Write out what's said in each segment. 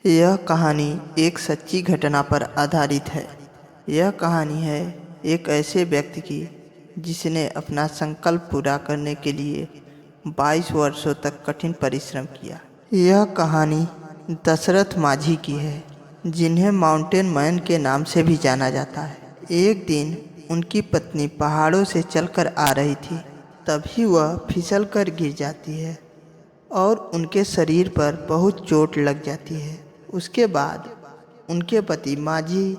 यह कहानी एक सच्ची घटना पर आधारित है। यह कहानी है एक ऐसे व्यक्ति की जिसने अपना संकल्प पूरा करने के लिए 22 वर्षों तक कठिन परिश्रम किया। यह कहानी दशरथ माझी की है, जिन्हें माउंटेन मैन के नाम से भी जाना जाता है। एक दिन उनकी पत्नी पहाड़ों से चलकर आ रही थी, तभी वह फिसलकर गिर जाती है और उनके शरीर पर बहुत चोट लग जाती है। उसके बाद उनके पति माझी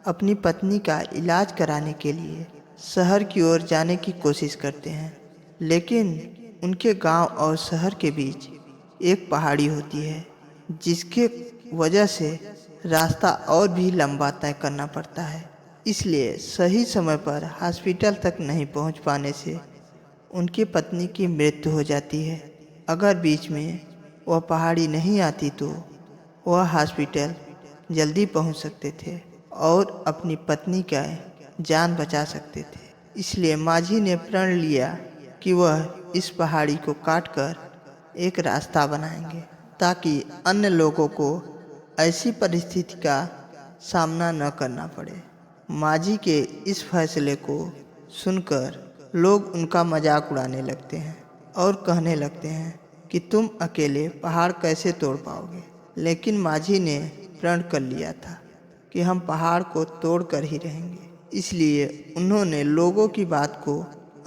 अपनी पत्नी का इलाज कराने के लिए शहर की ओर जाने की कोशिश करते हैं, लेकिन उनके गांव और शहर के बीच एक पहाड़ी होती है, जिसके वजह से रास्ता और भी लंबा तय करना पड़ता है। इसलिए सही समय पर हॉस्पिटल तक नहीं पहुंच पाने से उनकी पत्नी की मृत्यु हो जाती है। अगर बीच में वह पहाड़ी नहीं आती तो वह हॉस्पिटल जल्दी पहुंच सकते थे और अपनी पत्नी का जान बचा सकते थे। इसलिए माझी ने प्रण लिया कि वह इस पहाड़ी को काटकर एक रास्ता बनाएंगे, ताकि अन्य लोगों को ऐसी परिस्थिति का सामना न करना पड़े। माझी के इस फैसले को सुनकर लोग उनका मजाक उड़ाने लगते हैं और कहने लगते हैं कि तुम अकेले पहाड़ कैसे तोड़ पाओगे। लेकिन माझी ने प्रण कर लिया था कि हम पहाड़ को तोड़ कर ही रहेंगे। इसलिए उन्होंने लोगों की बात को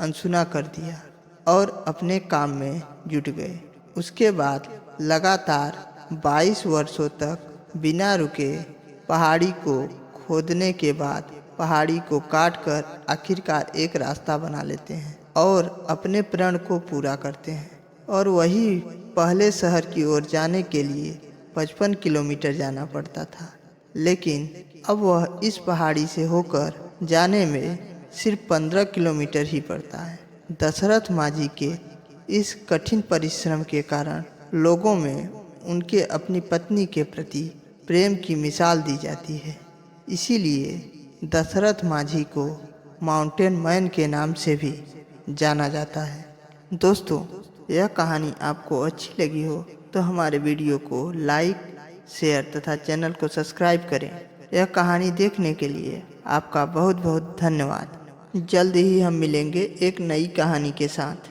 अनसुना कर दिया और अपने काम में जुट गए। उसके बाद लगातार 22 वर्षों तक बिना रुके पहाड़ी को खोदने के बाद पहाड़ी को काटकर आखिरकार एक रास्ता बना लेते हैं और अपने प्रण को पूरा करते हैं। और वही पहले शहर की ओर जाने के लिए 55 किलोमीटर जाना पड़ता था, लेकिन अब वह इस पहाड़ी से होकर जाने में सिर्फ 15 किलोमीटर ही पड़ता है। दशरथ माझी के इस कठिन परिश्रम के कारण लोगों में उनके अपनी पत्नी के प्रति प्रेम की मिसाल दी जाती है। इसीलिए दशरथ माझी को माउंटेन मैन के नाम से भी जाना जाता है। दोस्तों, यह कहानी आपको अच्छी लगी हो तो हमारे वीडियो को लाइक, शेयर तथा चैनल को सब्सक्राइब करें। यह कहानी देखने के लिए आपका बहुत बहुत धन्यवाद। जल्द ही हम मिलेंगे एक नई कहानी के साथ।